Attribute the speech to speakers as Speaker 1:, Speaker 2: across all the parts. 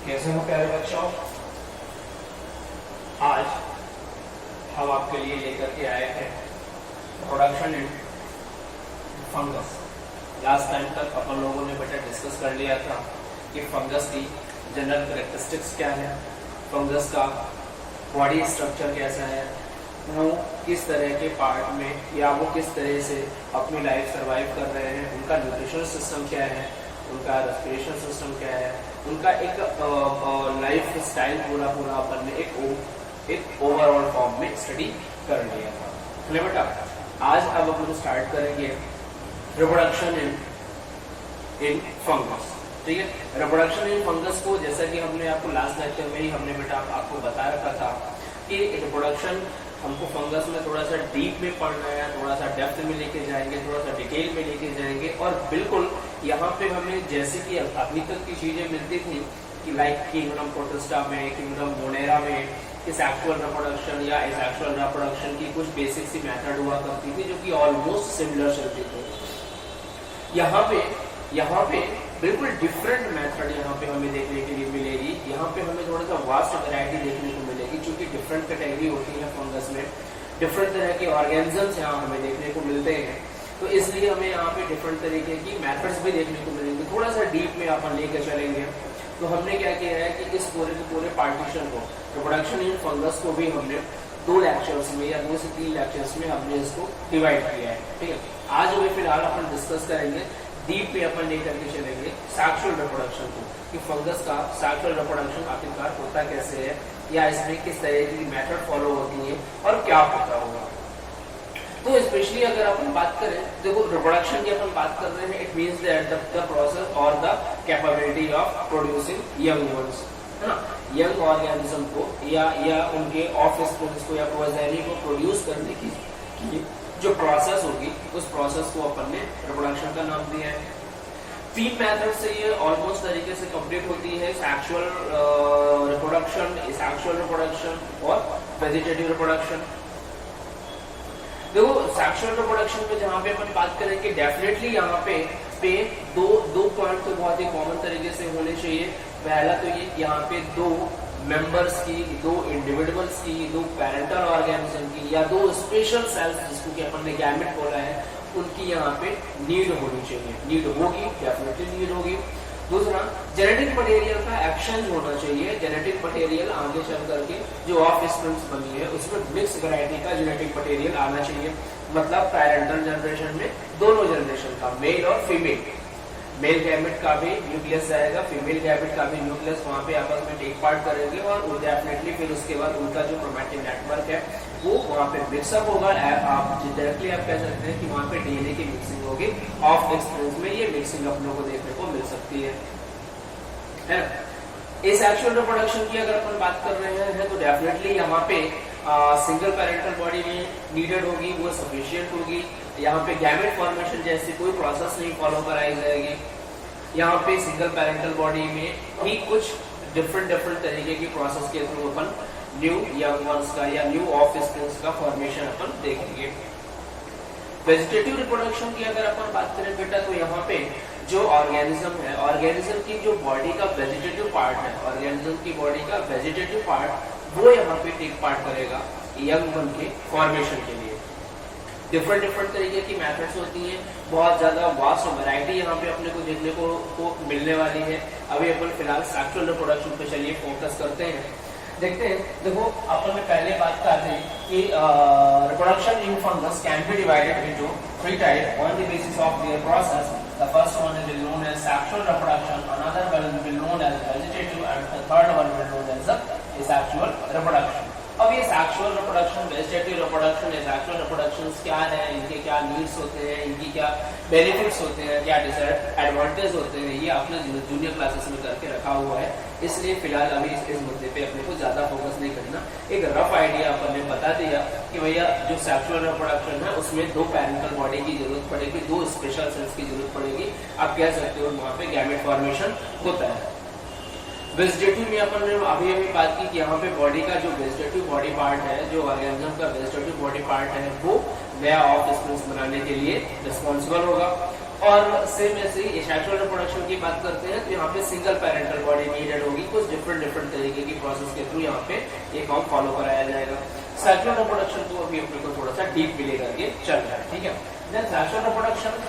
Speaker 1: कैसे हो प्यारे बच्चों। आज हम आपके लिए लेकर के आए हैं production in fungus. Last time तक अपन लोगों ने बेटा डिस्कस कर लिया था कि फंगस की जनरल कैरेक्टरिस्टिक्स क्या है, फंगस का बॉडी स्ट्रक्चर कैसा है, वो किस तरह के पार्ट में या वो किस तरह से अपनी लाइफ सर्वाइव कर रहे हैं, उनका न्यूट्रिशनल सिस्टम क्या है, उनका रेस्पिरेशन सिस्टम क्या है, उनका एक लाइफ स्टाइल पूरा अपन ने एक ओवरऑल फॉर्म में स्टडी कर लिया था। चलिए बेटा आज अब अपन स्टार्ट करेंगे रिप्रोडक्शन इन फंगस। ठीक है, रिप्रोडक्शन इन फंगस को जैसा कि हमने आपको लास्ट लेक्चर में ही हमने बेटा आपको बता रखा था कि रिप्रोडक्शन हमको फंगस में थोड़ा सा डीप में पढ़ना है, थोड़ा सा डेप्थ में लेके जाएंगे, थोड़ा सा डिटेल में लेके जाएंगे और बिल्कुल यहाँ पे हमें जैसे कि अभी तक की चीजें मिलती थी कि लाइक किंगडम प्रोटिस्टा में, किंगडम मोनेरा में इस एक्चुअल रिप्रोडक्शन या इस एक्चुअल रिप्रोडक्शन की कुछ बेसिक सी मेथड हुआ करती थी जो कि ऑलमोस्ट सिमिलर चलती थी। यहाँ पे बिल्कुल डिफरेंट मेथड यहाँ पे हमें देखने के लिए मिलेगी। यहाँ पे हमें थोड़ा सा वास्ट वैरायटी देखने को मिलेगी क्योंकि डिफरेंट कैटेगरी होती है फंगस में, डिफरेंट तरह के ऑर्गेनिजम्स यहाँ हमें देखने को मिलते हैं, तो इसलिए हमें यहाँ पे डिफरेंट तरीके की मेथड्स भी देखने को मिलेंगे। थोड़ा सा डीप में अपन लेकर चलेंगे। तो हमने क्या किया है कि इस पूरे के पूरे पार्टीशन को, रिप्रोडक्शन इन फंगस को भी हमने 2 लेक्चर्स में या 2 से 3 लेक्चर्स में हमने इसको डिवाइड किया है। ठीक है, आज हमें फिलहाल अपन डिस्कस करेंगे, डीप में अपन लेकर के चलेंगे सेक्सुअल रिप्रोडक्शन को कि फंगस का सेक्सुअल रिप्रोडक्शन आखिरकार होता कैसे है या इसमें किस तरह की मेथड फॉलो होती है और क्या होता होगा। तो स्पेशली अगर अपन बात करें, देखो रिप्रोडक्शन की अपन बात कर रहे हैं, इट मींस द प्रोसेस और the capability of producing young ones, है ना, यंग ऑर्गेनिज्म को या उनके ऑफस्प्रिंग्स को या प्रोजेनी को प्रोड्यूस करने की जो प्रोसेस होगी उस प्रोसेस को अपन ने रिप्रोडक्शन का नाम दिया है। 3 मेथड से ये ऑलमोस्ट तरीके से कंप्लीट होती है, सेक्सुअल रिप्रोडक्शन, सेक्सुअल रिप्रोडक्शन और वेजिटेटिव रिप्रोडक्शन। देखो सेक्सुअल रिप्रोडक्शन पे जहाँ पे अपन बात करें कि डेफिनेटली यहाँ पे दो पॉइंट तो बहुत ही कॉमन तरीके से होने चाहिए। पहला तो ये यहाँ पे 2 मेंबर्स की, 2 इंडिविजुअल्स की, 2 पैरेंटल ऑर्गेनिज्म की या 2 स्पेशल सेल्स जिसको कि अपन ने गैमेट बोला है, उनकी यहाँ पे नीड होनी चाहिए। नीड होगी, डेफिनेटली नीड होगी। दूसरा, जेनेटिक मटेरियल का एक्सचेंज होना चाहिए। जेनेटिक मटेरियल आगे चल करके जो ऑफ स्प्रिंग्स बनी है उसमें मिक्स वैरायटी का जेनेटिक मटेरियल आना चाहिए। मतलब पैरेंटल जनरेशन में दोनों जनरेशन का, मेल और फीमेल, मेल गैमेट का भी न्यूक्लियस जाएगा, फीमेल गैमेट का भी न्यूक्लियस वहां पे आपस में टेक पार्ट करेंगे और डेफिनेटली फिर उसके बाद उनका जो क्रोमैटिक नेटवर्क है वो वहां पे मिक्सअप होगा। आप डायरेक्टली आप कह सकते हैं कि वहां पे डीएनए की मिक्सिंग होगी। ऑफ एक्सप्रेस में ये मिक्सिंग अपनों को देखने को मिल सकती है ना। इस एक्चुअल रिप्रोडक्शन की अगर अपन बात कर रहे हैं तो डेफिनेटली यहाँ पे सिंगल पेरेंटल बॉडी में नीडेड होगी, वो सफिशिएंट होगी। यहाँ पे गैमेट फॉर्मेशन जैसी कोई प्रोसेस नहीं फॉलो कराई जाएगी। यहाँ पे सिंगल पेरेंटल बॉडी में ही कुछ डिफरेंट तरीके की प्रोसेस के थ्रू अपन न्यू यंग वंस का या न्यू ऑफ स्प्रिंग्स का फॉर्मेशन अपन देखेंगे। वेजिटेटिव रिप्रोडक्शन की अगर अपन बात करें बेटा तो यहाँ पे जो ऑर्गेनिज्म है, ऑर्गेनिज्म की जो बॉडी का वेजिटेटिव पार्ट है, ऑर्गेनिज्म की बॉडी का वेजिटेटिव पार्ट वो यहाँ पे टेक पार्ट करेगा यंग वन के फॉर्मेशन के लिए। डिफरेंट तरीके की मेथड्स होती हैं, बहुत ज्यादा वास्ट वैरायटी यहाँ पे अपने को देखने को मिलने वाली है। अभी अपन फिलहाल सेक्सुअल रिप्रोडक्शन पे चलिए फोकस करते हैं, देखते हैं। देखो अपन ने पहले बात कर दी कि reproduction in fungus can be divided into 3 type on the basis of their process. The first one is known as sexual reproduction, another one will known as vegetative and the third one will known as sexual reproduction. अब ये sexual reproduction, vegetative reproduction, sexual reproduction क्या है, इनके क्या needs होते हैं, इनकी क्या बेनिफिट्स होते हैं, क्या डिसएडवांटेज होते हैं, ये आपने जूनियर क्लासेस में करके रखा हुआ है। इसलिए फिलहाल अभी इस मुद्दे पे अपने को ज्यादा फोकस नहीं करना। एक रफ आइडिया अपन ने बता दिया कि भैया जो सेक्सुअल रिप्रोडक्शन है उसमें 2 पैरेंटल बॉडी की जरूरत पड़ेगी, 2 स्पेशल सेल्स की जरूरत पड़ेगी। आप कह सकते हो वहां पे गैमेट फॉर्मेशन होता है। वेजिटेटिव में अपन ने अभी बात की कि यहाँ पे बॉडी का जो वेजिटेटिव बॉडी पार्ट है, जो ऑर्गेनिज्म का वेजिटेटिव बॉडी पार्ट है, वो नया ऑफ स्प्रिंग्स बनाने के लिए रिस्पॉन्सिबल होगा। और सेम ऐसे ही सेक्सुअल रिप्रोडक्शन की बात करते हैं तो यहाँ पे सिंगल पेरेंटल बॉडी नीडेड होगी, कुछ डिफरेंट तरीके की प्रोसेस के थ्रू यहाँ पे ये काम फॉलो कराया जाएगा। सेक्सुअल रिप्रोडक्शन को अभी अपने को थोड़ा सा डीप में लेकर के चल रहा है, ठीक है। Then sexual reproduction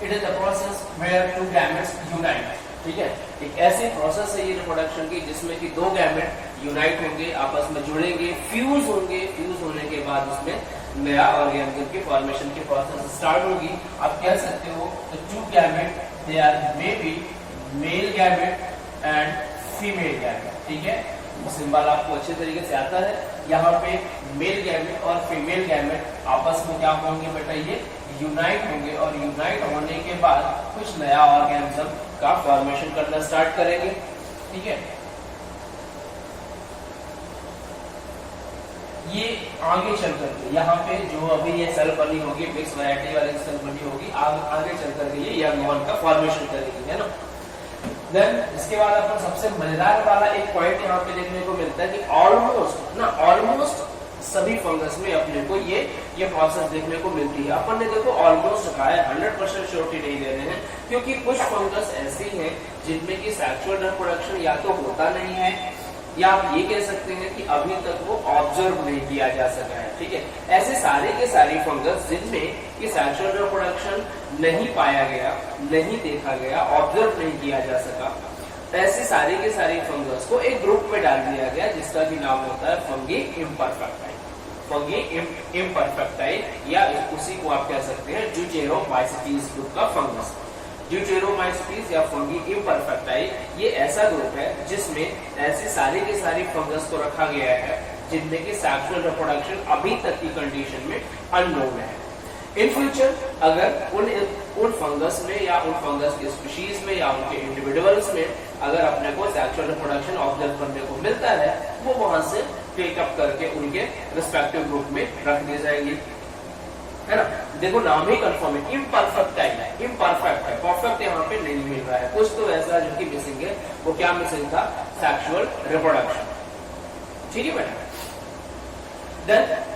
Speaker 1: it is the process where two gametes unite, ठीक है। एक ऐसी प्रोसेस है ये रिप्रोडक्शन की जिसमें कि दो गैमेट यूनाइट होंगे, आपस में जुड़ेंगे, फ्यूज होंगे, फ्यूज होने के बाद उसमें नया ऑर्गेनिज्म के फॉर्मेशन की प्रोसेस स्टार्ट होगी। आप कह सकते हो the two gamete they are may be male gamete and female gamete, ठीक है। सिंबल आपको अच्छे तरीके से आता है। यहाँ पे मेल गैमेट और फीमेल गैमेट आपस में क्या होंगे बेटा, ये यूनाइट होंगे और यूनाइट होने के बाद कुछ नया ऑर्गेनिज्म का फॉर्मेशन करना स्टार्ट करेंगे, ठीक है। ये आगे चल करके यहाँ पे जो अभी ये सेल बनी होगी, मिक्स वैरायटी वाली सेल बनी होगी, आगे चल करके ये यंग वन का फॉर्मेशन करेगी, है ना। देन इसके बाद अपन सबसे मजेदार वाला एक पॉइंट यहाँ पे देखने को मिलता है कि ऑलमोस्ट सभी फंगस में अपने को ये प्रोसेस देखने को मिलती है। अपन ने देखो ऑलमोस्ट कहा है, 100% श्योरिटी नहीं दे रहे हैं, क्योंकि कुछ फंगस ऐसी हैं जिनमें कि सेक्सुअल रिप्रोडक्शन या तो होता नहीं है या आप ये कह सकते हैं कि अभी तक वो ऑब्जर्व नहीं किया जा सका है, ठीक है। ऐसे सारे के सारे फंगस जिनमें कि सेक्सुअल रिप्रोडक्शन नहीं पाया गया, नहीं देखा गया, ऑब्जर्व नहीं किया जा सका, ऐसे सारे के सारे फंगस को एक ग्रुप में डाल दिया गया जिसका भी नाम होता है फंगी इम्परफेक्टाई। फंगी इम्परफेक्टाई या उसी को आप कह सकते हैं ड्यूटेरोमाइसीटीज ग्रुप का फंगस। ड्यूटेरोमाइसीटीज या फंगी इम्परफेक्टाई ये ऐसा ग्रुप है जिसमें ऐसे सारे के सारे फंगस को रखा गया है जिनमें कि सेक्सुअल रिप्रोडक्शन अभी तक की कंडीशन में अननोन है। इन फ्यूचर अगर उन फंगस में या उन फंगस के स्पीशीज में या उनके इंडिविजुअल्स में अगर अपने को सेक्सुअल रिप्रोडक्शन ऑब्जर्व करने को मिलता है, वो वहां से टेकअप करके उनके रिस्पेक्टिव ग्रुप में रख दी जाएगी, है ना। देखो नाम ही कंफर्म है, इम्परफेक्ट है, इम्परफेक्ट है, परफेक्ट यहाँ पे नहीं मिल रहा है, कुछ तो ऐसा जो कि मिसिंग है। वो क्या मिसिंग था? सेक्सुअल रिप्रोडक्शन, ठीक है बेटा। देन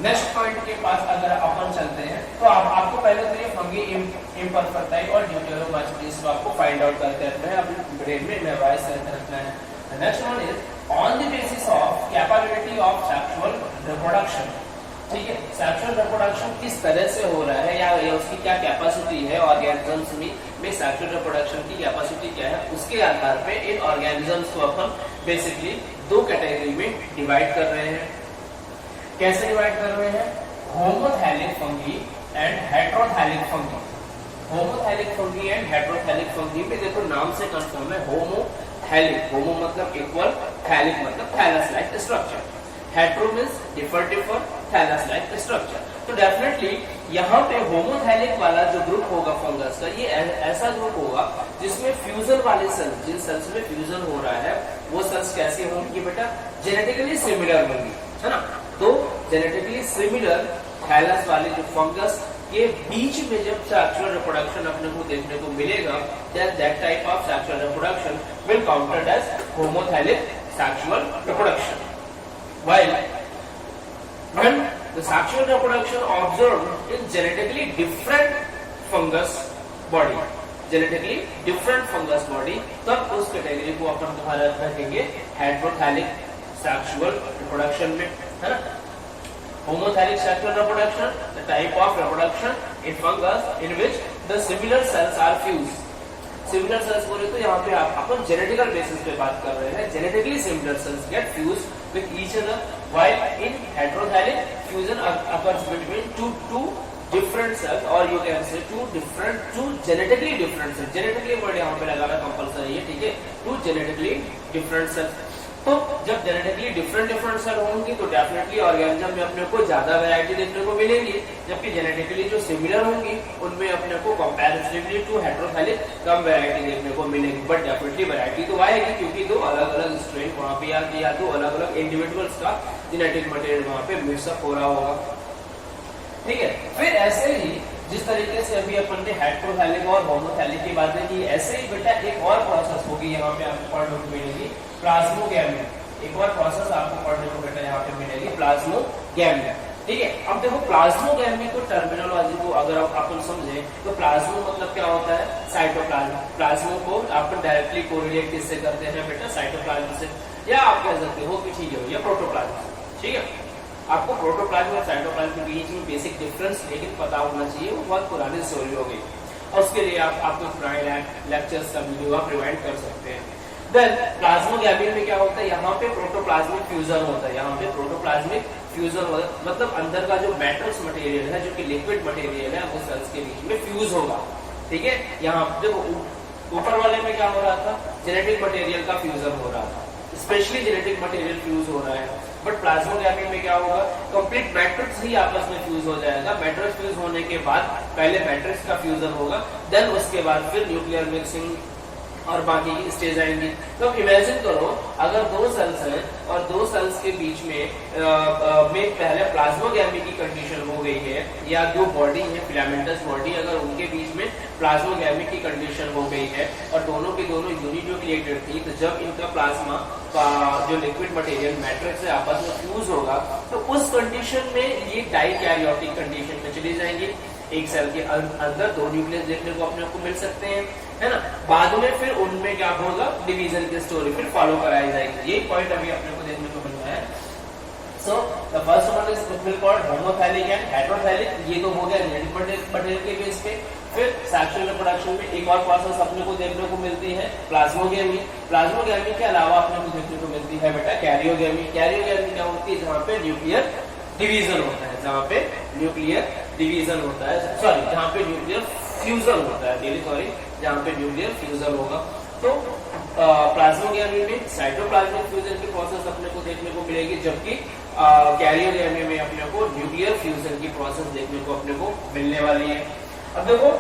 Speaker 1: नेक्स्ट पॉइंट के पास अगर अपन चलते हैं तो आपको पहले तो ये फंगी इम्परफेक्टाई और ड्यूटेरोमाइसीटीज को आपको फाइंड आउट करके रखना है, अपने ब्रेन में मेमोराइज करके रखना है। Next one is on the basis of capability of sexual reproduction, ठीक है। सेक्सुअल रिप्रोडक्शन किस तरह से हो रहा है या उसकी क्या कैपेसिटी है, ऑर्गेनिजम्स में सेक्सुअल रिप्रोडक्शन की कैपेसिटी क्या है, उसके आधार पे इन ऑर्गेनिजम्स को अपन बेसिकली दो कैटेगरी में डिवाइड कर रहे हैं। कैसे डिवाइड कर रहे हैं? Homothallic fungi and heterothallic fungi. Homothallic fungi and heterothallic fungi में देखो नाम से कंफर्म है, होमोथैलिक, होमो मतलब इक्वल, थैलिक मतलब thallus like structure, hetero means differ, thallus like structure. तो डेफिनेटली यहाँ पे होमोथैलिक वाला जो ग्रुप होगा फंगस का, ये ऐसा ग्रुप होगा जिसमें फ्यूजन वाले सेल्स, जिन सेल्स में फ्यूजन हो रहा है वो सेल्स कैसे होंगी बेटा? जेनेटिकली सिमिलर होंगी, है ना। तो जेनेटिकली सिमिलर थैलस वाले जो फंगस के बीच में जब सेक्सुअल रिप्रोडक्शन अपने को देखने को मिलेगा, that type of sexual reproduction will counted as homothallic sexual reproduction. While when the sexual reproduction observed in genetically different fungus body, तब उस कैटेगरी को अपन दोबारा रखेंगे हेटेरोथैलिक सेक्सुअल रिप्रोडक्शन में, है ना। Homothallic sexual reproduction, the type of reproduction in fungus in which the similar cells are fused. Similar cells बोले तो यहाँ पे अपन जेनेटिकल बेसिस पे बात कर रहे हैं, genetically similar cells get fused with each other, while in heterothelic fusion occurs between two different cells, or you can say two genetically different cells. Genetically word यहाँ पे लगाना कंपल्सरी है, ठीक है। two genetically different cells। तो जब genetically different cell होंगी तो डेफिनेटली ऑर्गेनिज्म में अपने को ज्यादा वैरायटी देखने को मिलेगी, जबकि जेनेटिकली जो सिमिलर होंगी उनमें अपने को कंपैरेटिवली टू हेटेरोथैलिक कम वैरायटी देखने को मिलेगी। बट डेफिनेटली वैरायटी तो आएगी क्योंकि दो अलग अलग स्ट्रेन वहाँ पे आती है, दो अलग अलग इंडिविजुअल्स का जेनेटिक मटेरियल वहाँ पे मिक्सअप हो रहा होगा, ठीक है। फिर ऐसे ही जिस तरीके से अभी अपन ने हेटेरोथैलिक और होमोथैलिक की बातें की, ऐसे ही बेटा एक और प्रोसेस होगी यहाँ पे आपको पढ़ने को मिलेगी, प्लाज्मोगैमी। एक और प्रोसेस आपको पढ़ने को बेटा यहाँ पे मिलेगी, प्लाज्मोगैमी, ठीक है। अब देखो प्लाज्मोगैमी को टर्मिनोलॉजी को अगर अपन समझे तो प्लाज्मा मतलब क्या होता है, साइटोप्लाज्म। प्लाज्मा को अपन डायरेक्टली कोरिलेट किससे करते हैं बेटा, साइटोप्लाज्म से, या आप कह सकते हो कि ठीक है या प्रोटोप्लाज्म से। ठीक है, आपको प्रोटोप्लाज्म और साइटोप्लाज्म के बीच में बेसिक डिफरेंस लेकिन पता होना चाहिए, वो बहुत पुरानी स्टोरी हो गई और उसके लिए आप अपने पुराने लेक्चर्स का वीडियो आप रिवाइंड कर सकते हैं। देन प्लाज्मोग्यामिन में क्या होता है, यहाँ पे प्रोटोप्लाज्मिक फ्यूजन होता है, यहाँ पे प्रोटोप्लाज्मिक फ्यूजन होता है, मतलब अंदर का जो मैट्रिक्स मटेरियल है जो कि लिक्विड मटेरियल है वो सेल्स के बीच में फ्यूज होगा। ठीक है, यहाँ देखो ऊपर वाले में क्या हो रहा था, जेनेटिक मटेरियल का फ्यूजन हो रहा था, स्पेशली जेनेटिक मटेरियल फ्यूज हो रहा है, बट प्लाज्मोग्यामिन में क्या होगा, कंप्लीट मैट्रिक्स ही आपस में फ्यूज हो जाएगा। मैट्रिक्स फ्यूज होने के बाद पहले मैट्रिक्स का फ्यूजन होगा, देन उसके बाद फिर न्यूक्लियर मिक्सिंग और बाकी की स्टेज आएंगी। तो इमेजिन करो अगर दो सेल्स हैं और दो सेल्स के बीच में पहले प्लाज्मोग्यामी की कंडीशन हो गई है, या जो बॉडी है फिलामेंटस बॉडी, अगर उनके बीच में प्लाज्मोग्यामी की कंडीशन हो गई है और दोनों की दोनों यूनिन्यूक्लिएटेड थी, तो जब इनका प्लाज्मा का जो लिक्विड मटेरियल मैट्रिक्स से आपस में फ्यूज होगा तो उस कंडीशन में ये डाइकैरियोटिक कंडीशन में चली जाएंगी। एक सेल के अंदर दो न्यूक्लियस देखने को अपने को मिल सकते हैं, है ना। बाद में फिर उनमें क्या होगा, डिवीजन की स्टोरी फिर फॉलो कराई जाएगी। ये पॉइंट अभी अपने को देखने को मिल रहा है। So the first one is called homothallic and heterothallic, ये तो हो गया जेनेटिक मटेरियल के बेस पे। फिर सेक्सुअल रिप्रोडक्शन में एक और प्रोसेस अपने को देखने को मिलती है प्लाज्मोग्यामी। प्लाज्मोग्यामी के अलावा अपने को देखने को मिलती है बेटा कैरियोग्यामी। कैरियोग्यामी क्या होती है, जहाँ पे न्यूक्लियर डिवीजन होता है, जहाँ पे न्यूक्लियर डिवीजन होता है, सॉरी जहाँ पे न्यूक्लियर फ्यूजन होता है, जहाँ पे न्यूक्लियर फ्यूजन होगा। तो प्लाज्मोग्यामी में साइटोप्लाज्मिक फ्यूजन की प्रोसेस अपने को देखने को मिलेगी, जबकि कैरियोग्यामी में अपने को न्यूक्लियर फ्यूजन की प्रोसेस देखने को अपने को मिलने वाली है। अब देखो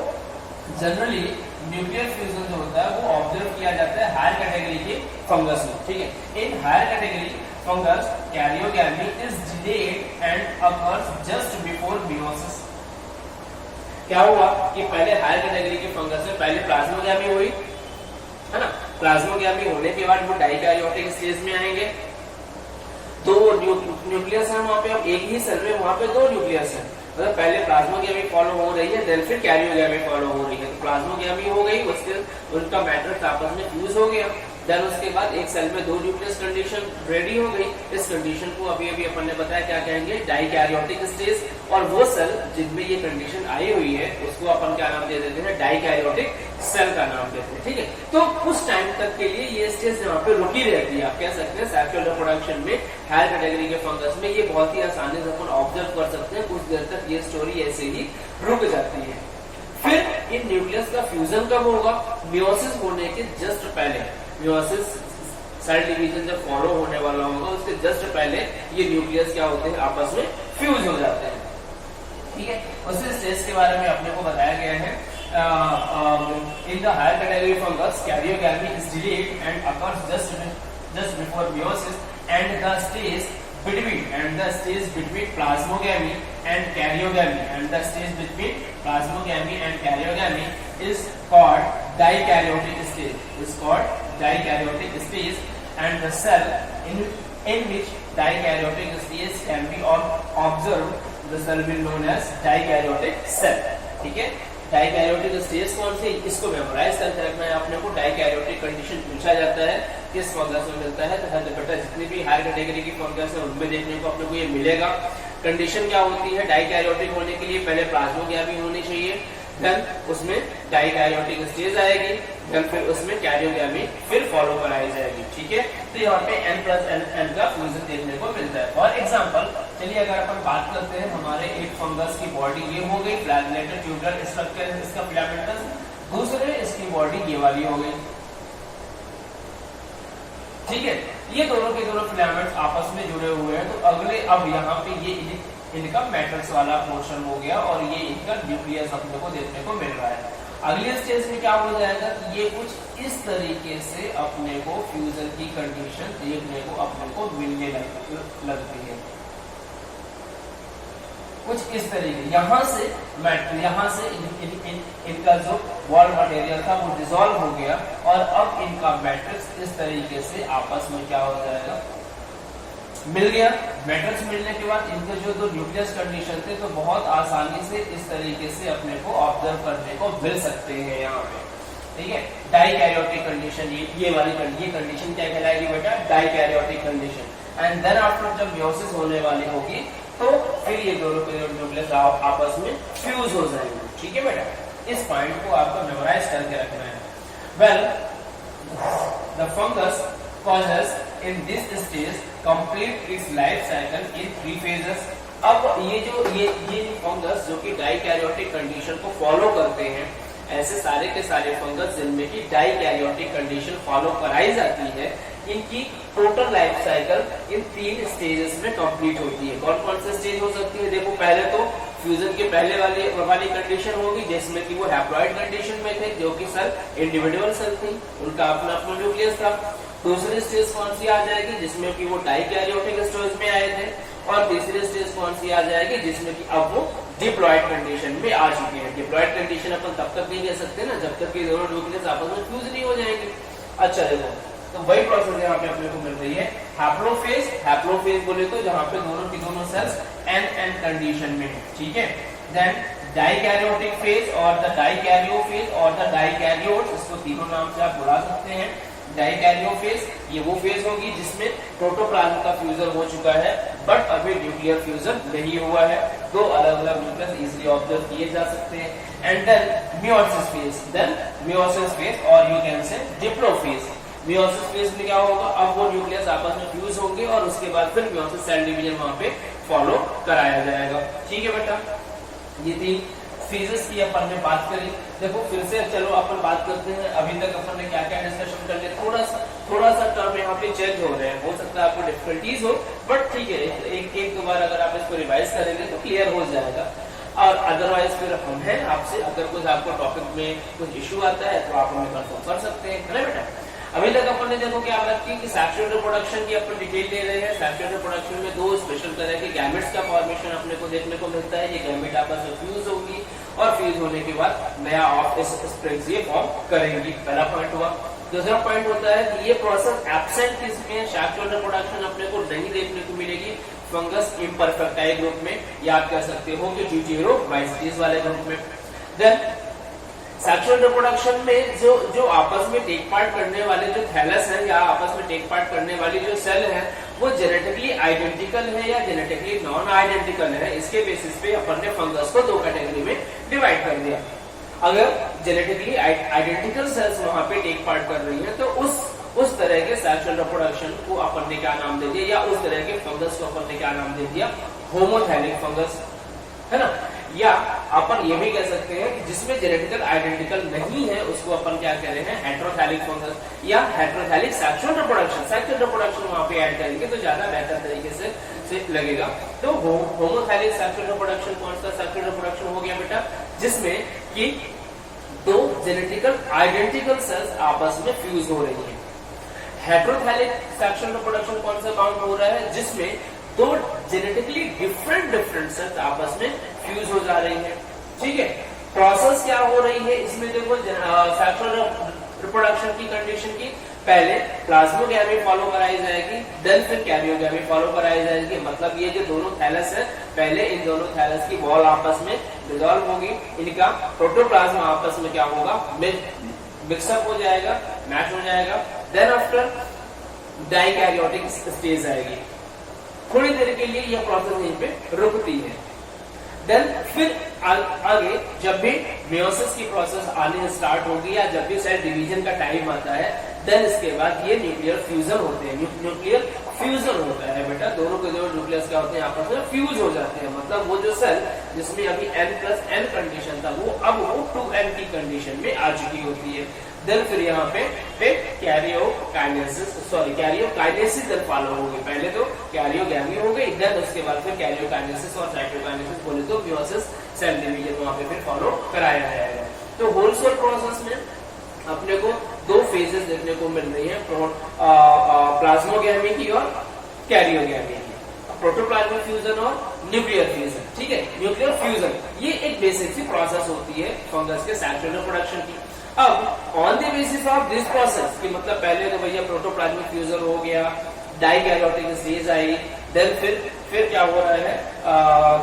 Speaker 1: जनरली न्यूक्लियर फ्यूजन जो होता है वो ऑब्जर्व किया जाता है हायर कैटेगरी के फंगस में। ठीक है, in higher category fungus karyogamy is delayed and occurs just before meiosis. क्या हुआ कि पहले हायर कैटेगरी के फंगस में पहले प्लाज्मोग्यामी हुई, है ना। प्लाज्मोग्यामी होने के बाद वो डाइकैरियोटिक स्टेज में आएंगे। दो न्यूक्लियस है वहां पे, अब एक ही सेल में वहां पे दो न्यूक्लियस है, मतलब पहले प्लाज्मोग्यामी फॉलो हो रही है, देन फिर कैरियोग्यामी फॉलो हो रही है। तो प्लाज्मोग्यामी हो गई, उसके उनका मैट्रिक्स आपस में फ्यूज हो गया, देन उसके बाद एक सेल में दो न्यूक्लियस कंडीशन रेडी हो गई। इस कंडीशन को अभी अभी अपन ने बताया क्या कहेंगे, डाइकैरियोटिक स्टेज। और वो सेल जिनमें ये कंडीशन आई हुई है उसको अपन क्या नाम दे देते हैं, डाइकैरियोटिक सेल का नाम देते हैं। ठीक है, तो कुछ टाइम तक के लिए ये स्टेज यहाँ पे रुकी रहती है। आप कह सकते हैं सेक्सुअल रिप्रोडक्शन में हायर कैटेगरी के फंगस में ये बहुत ही आसानी से अपन ऑब्जर्व कर सकते हैं, कुछ देर तक ये स्टोरी ऐसे ही रुक जाती है। फिर इन न्यूक्लियस का फ्यूजन कब होगा, मियोसिस होने के जस्ट पहले। मियोसिस सेल डिवीजन जब फॉलो होने वाला होगा उसके जस्ट पहले ये न्यूक्लियस क्या होते हैं, आपस में फ्यूज हो जाते हैं। ठीक है, उसी स्टेज के बारे में अपने को बताया गया है। In the higher category fungus karyogamy is delayed and occurs just before meiosis and the stage between plasmogamy and karyogamy is called dikaryotic stage, and the cell in which dikaryotic stage can be observed, the cell will known as dikaryotic cell. ठीक है, dikaryotic stage कौन सी, इसको memorise करके रखना है अपने को। Dikaryotic condition पूछा जाता है किस फंगस में मिलता है, तो बेटा जितनी भी हायर कैटेगरी की फंगस है उनमें देखने को अपने को ये मिलेगा। कंडीशन क्या होती है, डाइकैरियोटिक होने के लिए पहले प्लाज्मोग्यामी होनी चाहिए, देन उसमें डाइकैरियोटिक स्टेज आएगी, देन फिर उसमें कैरियोग्यामी फिर फॉलो कराई जाएगी। ठीक है, तो यहाँ पे N+N का फ्यूजन देखने को मिलता है। फॉर एग्जाम्पल चलिए अगर अपन बात करते हैं हमारे एक फंगस की बॉडी ये हो गई, फ्लैगेलेटेड ट्यूबुलर स्ट्रक्चर इसका फिलामेंटस, दूसरे इसकी बॉडी ये वाली हो गई। ठीक है, ये दोनों के दोनों फिलामेंट्स आपस में जुड़े हुए हैं। तो अगले अब यहाँ पे ये इनका मैट्रिक्स वाला पोर्शन हो गया और ये इनका न्यूक्लियस अपने को देखने को मिल रहा है। अगले स्टेज में क्या हो जाएगा, ये कुछ इस तरीके से अपने को फ्यूजन की कंडीशन देखने को अपने को मिलने लगती है, कुछ इस तरीके। यहाँ से इनका जो वॉल मटेरियल था वो डिसॉल्व हो गया और अब इनका मैट्रिक्स इस तरीके से आपस में क्या हो जाएगा, मिल गया। मैट्रिक्स मिलने के बाद इनके जो दो न्यूक्लियस कंडीशन थे तो बहुत आसानी से इस तरीके से अपने को ऑब्जर्व करने को मिल सकते हैं यहाँ पे, ठीक है। डाइकैरियोटिक कंडीशन, ये वाली कंडीशन क्या कहलाएगी बेटा, dikaryotic condition. And then after जब मियोसिस होने वाली होगी तो फिर ये दोनों के न्यूक्लियस आपस में फ्यूज हो जाएंगे, ठीक है बेटा। इस पॉइंट को आपको मेमोराइज करके रखना है। Well, the fungus causes in this stage complete its life cycle in 3 phases। अब ये फंगस जो कि डाइकैरियोटिक कंडीशन को फॉलो करते हैं, ऐसे सारे के सारे फंगस जिनमें की डाइकैरियोटिक कंडीशन फॉलो कराई जाती है, इनकी total life cycle in 3 stages में कंप्लीट होती है। कौन कौन से स्टेज हो सकती है, देखो पहले तो फ्यूजन के पहले वाली कंडीशन होगी जिसमें कि वो हैप्लॉइड कंडीशन में थे, जो कि सर इंडिविजुअल सेल थी, उनका अपना अपना न्यूक्लियस था। दूसरी स्टेज कौन सी आ जाएगी, जिसमें कि वो डाइकैरियोटिक स्टेज में आए थे। और तीसरी स्टेज कौन सी आ जाएगी, जिसमें कि अब वो डिप्लॉयड कंडीशन में आ चुके हैं। डिप्लॉयड कंडीशन अपन तब तक नहीं कह सकते ना जब तक कि दोनों न्यूक्लियस आपस में फ्यूज नहीं हो जाएंगे। अच्छा देखो, तो वही प्रोसेस यहाँ पे अपने को मिल रही है। हैप्लोफेज, हैप्लोफेज बोले तो जहाँ पे दोनों की दोनों सेल्स एन कंडीशन में है, ठीक है। देन डाइकैरियोटिक फेज और द डाइकैरियोफेज और द डाइकैरियोट्स, इसको तीनों नाम से आप बुला सकते हैं। डाइकैरियोफेज ये वो फेज होगी जिसमें प्रोटोप्लाज्म का फ्यूजन हो चुका है बट अभी न्यूक्लियर फ्यूजन नहीं हुआ है। दो अलग अलग न्यूक्लियस इजीली ऑब्जर्व किए जा सकते हैं। And then meiosis phase, then meiosis phase और you can say diplophase. Meiosis phase में क्या होगा, अब वो न्यूक्लियस आपस में फ्यूज होंगे और उसके बाद फिर मियोसिस सेल डिवीजन वहां पे फॉलो कराया जाएगा, ठीक है बेटा। ये थी फेजेस की अपन ने बात करी। देखो फिर से चलो अपन बात करते हैं, अभी तक अपन ने क्या क्या डिस्कशन कर लिया। थोड़ा सा टर्म यहाँ पे चेंज हो रहे हैं, हो सकता है आपको डिफिकल्टीज हो, बट ठीक है, एक दो बार अगर आप इसको रिवाइज करेंगे तो क्लियर हो जाएगा। और अदरवाइज फिर हम हैं आपसे, अगर कुछ आपको टॉपिक में कुछ इश्यू आता है तो आप हमें कंफर्म कर सकते हैं, है ना बेटा। अभी तक अपन ने देखो क्या बात की कि सेक्सुअल रिप्रोडक्शन की अपन डिटेल ले रहे हैं। सेक्सुअल रिप्रोडक्शन में दो स्पेशल तरह के गैमेट्स का फॉर्मेशन अपने को देखने को मिलता है। ये गैमेट आपस में फ्यूज होगी और फ्यूज होने के बाद नया ऑफस्प्रिंग्स ये फॉर्म करेंगी, पहला पॉइंट हुआ। दूसरा पॉइंट होता है कि ये प्रोसेस एब्सेंट किसमें, सेक्सुअल रिप्रोडक्शन अपने को नहीं देखने को मिलेगी फंगस इम्परफेक्टाई ग्रुप में, या आप कह सकते हो कि ड्यूटेरोमाइसीट्स वाले ग्रुप में। देन सेक्सुअल रिप्रोडक्शन में जो आपस में टेक पार्ट करने वाले जो थैलस है या आपस में टेक पार्ट करने वाली जो सेल है वो जेनेटिकली आइडेंटिकल है या जेनेटिकली नॉन आइडेंटिकल है, इसके बेसिस पे अपन ने फंगस को दो कैटेगरी में डिवाइड कर दिया। अगर जेनेटिकली आइडेंटिकल सेल्स वहां पे टेक पार्ट कर रही है तो उस तरह के सेक्सुअल रिप्रोडक्शन को अपन ने क्या नाम दे दिया, या उस तरह के फंगस को अपन ने क्या नाम दे दिया, होमोथैलिक फंगस, है ना। या अपन ये भी कह सकते हैं कि जिसमें जेनेटिकल आइडेंटिकल नहीं है उसको अपन क्या कह रहे हैं, हेट्रोथैलिक फंगस या heterothallic sexual reproduction. Sexual reproduction वहां पे ऐड करेंगे तो ज्यादा बेहतर तरीके से लगेगा। तो होमोथैलिक सेक्सुअल रिप्रोडक्शन कौन सा सेक्सुअल रिप्रोडक्शन हो गया बेटा, जिसमें कि दो जेनेटिकल आइडेंटिकल सेल्स आपस में फ्यूज हो रही है। हेट्रोथैलिक सेक्सुअल रिप्रोडक्शन कौन सा काउंट हो रहा है, जिसमें दो जेनेटिकली डिफरेंट सेल्स आपस में फ्यूज हो जा रही है, ठीक है। प्रोसेस क्या हो रही है इसमें, देखो सेक्सुअल रिप्रोडक्शन की कंडीशन की पहले प्लाज्मोगैमी फॉलो कराई जाएगी, देन फिर कैरियोगैमी फॉलो कराई जाएगी। मतलब ये जो दोनों थैलस है, पहले इन दोनों थैलस की वॉल आपस में डिसॉल्व होगी, इनका प्रोटोप्लाज्म आपस में क्या होगा, मिक्सअप हो जाएगा, मैच हो जाएगा। देन आफ्टर डाइकैरियोटिक स्टेज आएगी, थोड़ी देर के लिए यह प्रोसेस यहीं पे रुकती है। देन फिर आगे जब भी मियोसिस की प्रोसेस आने स्टार्ट होगी या जब भी सेल डिवीजन का टाइम आता है, देन इसके बाद ये न्यूक्लियर फ्यूजन होते हैं। न्यूक्लियर फ्यूजन होता है बेटा, दोनों के जो न्यूक्लियस क्या होते हैं आपस में फ्यूज हो जाते हैं। मतलब वो जो सेल जिसमें अभी n+n कंडीशन था वो अब वो 2n की कंडीशन में आ चुकी होती है। देन फिर यहाँ पे कैरियोकाइनेसिस देन फॉलो होगी। पहले तो कैरियोगैमी हो गई, देन उसके बाद फिर कैरियोकाइनेसिस और साइटोकाइनेसिस बोले तो मियोसिस सेल डिवीजन वहां पे फिर फॉलो कराया जाएगा। तो होल सेल प्रोसेस में अपने को दो फेजेस देखने को मिल रही है, प्लाज्मोगैमी की और कैरियोगैमी की, प्रोटोप्लाज्मिक फ्यूजन और न्यूक्लियर फ्यूजन, ठीक है। न्यूक्लियर फ्यूजन ये एक बेसिक सी प्रोसेस होती है फंगस के सेक्सुअल रिप्रोडक्शन की। अब on the basis of this process कि मतलब पहले तो भैया प्रोटोप्लाज्मिक फ्यूजन हो गया, डाइकैरियोटिक स्टेज आई, देन फिर क्या हो रहा है,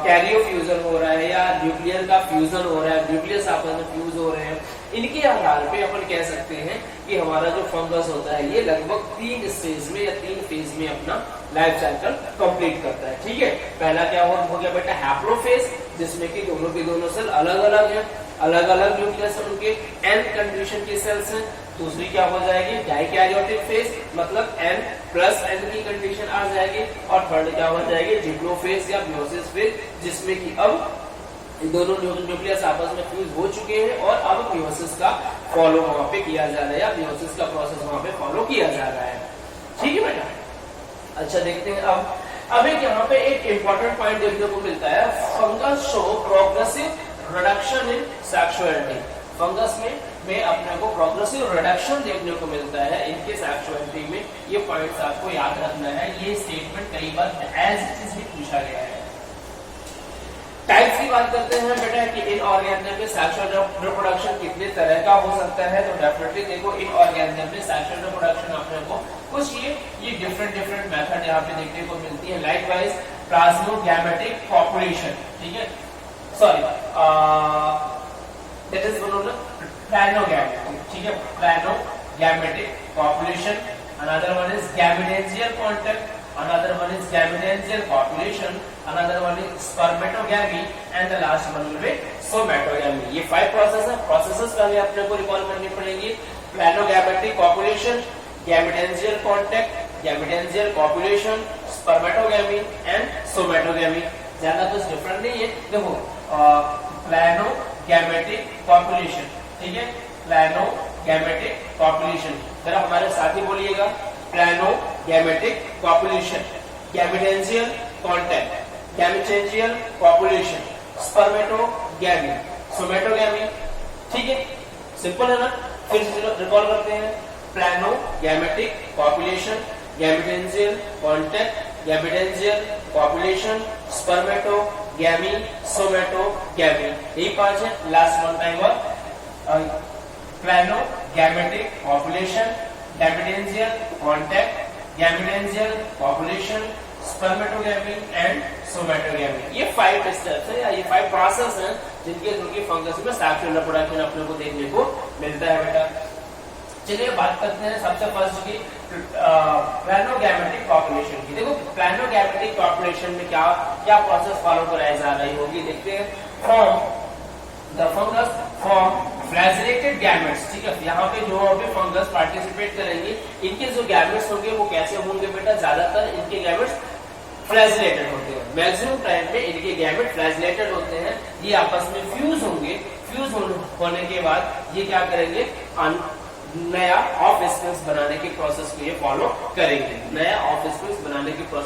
Speaker 1: कैरियो फ्यूजन हो रहा है या न्यूक्लियर का फ्यूजन हो रहा है, न्यूक्लियस आपस में फ्यूज हो रहे हैं। इनके आधार पे अपन कह सकते हैं कि हमारा जो फंगस होता है ये लगभग 3 स्टेज में या 3 फेज में अपना लाइफ साइकिल कंप्लीट करता है। ठीक है, पहला क्या हो गया बेटा हैप्लोफेज, जिसमें कि दोनों के दोनों सेल अलग अलग है, अलग अलग न्यूक्लियस उनके एन कंडीशन के सेल्स हैं। दूसरी क्या हो जाएगी डाइकैरियोटिक फेज, मतलब N प्लस N की कंडीशन आ जाएगी। और थर्ड क्या हो जाएगी डिप्लोफेज या मियोसिस फेज, जिसमें कि अब दोनों न्यूक्लियस आपस में फ्यूज हो चुके हैं और अब मियोसिस का फॉलो वहां पे किया जा रहा है या मियोसिस का प्रोसेस वहां पे फॉलो किया जा रहा है। ठीक है बेटा, अच्छा देखते हैं अब एक यहाँ पे एक इंपॉर्टेंट पॉइंट देखने को मिलता है, fungus show progressive reduction in sexuality. Fungus में अपने को प्रोग्रेसिव रिडक्शन देखने को मिलता है इनके सेक्सुअलिटी में। ये पॉइंट्स आपको याद रखना है, ये स्टेटमेंट कई बार एज इट इज भी पूछा गया है। टाइप्स की बात करते हैं बेटा कि इन ऑर्गेनिज्म में सेक्सुअल रिप्रोडक्शन कितने तरह का हो सकता है, तो डेफिनेटली देखो इन ऑर्गेनिज्म में सेक्सुअल रिप्रोडक्शन अपने को कुछ ये डिफरेंट मेथड यहाँ पे देखने को मिलती है। लाइकवाइज प्लाज्मोगैमेटिक पॉपुलेशन, ठीक है, सॉरी दैट इज प्लानोगैमेटिक, ठीक है, planogametic population. Another one is gametangial contact, another one is gametangial population, another one is spermatogamy and the last one will be somatogamy। ये 5 प्रोसेस है, प्रोसेसेस पहले अपने को recall करनी पड़ेगी। प्लानोगैमेटिक पॉपुलेशन, गैमेटेंजियल कांटेक्ट, गैमेटेंजियल पॉपुलेशन, स्पर्मेटोगैमी एंड सोमेटोगैमी। ज्यादा कुछ डिफरेंट नहीं है। देखो प्लानोगैमेटिक पॉपुलेशन, ठीक है, प्लानोगैमेटिक पॉपुलेशन, जरा हमारे साथ ही बोलिएगा प्लानोगैमेटिक पॉपुलेशन, गैमेटेंजियल कांटेक्ट, गैमेटेंजियल पॉपुलेशन, स्पर्मेटोगैमी, सोमेटोगैमी। ठीक है, सिंपल है ना। फिर रिकॉल करते हैं, प्लानोगैमेटिक पॉपुलेशन, गैमेटेंजियल कांटेक्ट, गैमेटेंजियल पॉपुलेशन, स्पर्मेटोगैमी, सोमेटोगैमी। यही 5 है। लास्ट वन टाइम और प्लानोगैमेटिक पॉपुलेशन, गैमेटेंजियल कांटेक्ट, गैमेटेंजियल पॉपुलेशन, स्पर्मेटोगैमी एंड सोमेटोगैमी। ये 5 स्टेप्स है या ये 5 प्रोसेस हैं जिनके थ्रू की फंगस में सेक्सुअल रिप्रोडक्शन अपने को देखने को मिलता है बेटा। चलिए बात करते हैं सबसे फर्स्ट की प्लानोगैमेटिक पॉपुलेशन की। देखो प्लानोगैमेटिक पॉपुलेशन में क्या क्या प्रोसेस फॉलो कराई जा रही होगी, देखते हैं। The fungus form flagellated gametes, ठीक है, यहाँ पे जो अभी फंगस पार्टिसिपेट करेंगे इनके जो गैमेट्स होंगे वो कैसे होंगे बेटा, ज्यादातर इनके गैमेट्स फ्लैजिलेटेड होते हैं। मैक्सिमम टाइम पे इनके गैमेट फ्लैजिलेटेड होते हैं। ये आपस में फ्यूज होंगे, फ्यूज होने के बाद ये क्या करेंगे, नया ऑफ स्पेस बनाने के प्रोसेस को ये फॉलो करेंगे। नया ऑफ स्पेस बनाने के प्रोसेस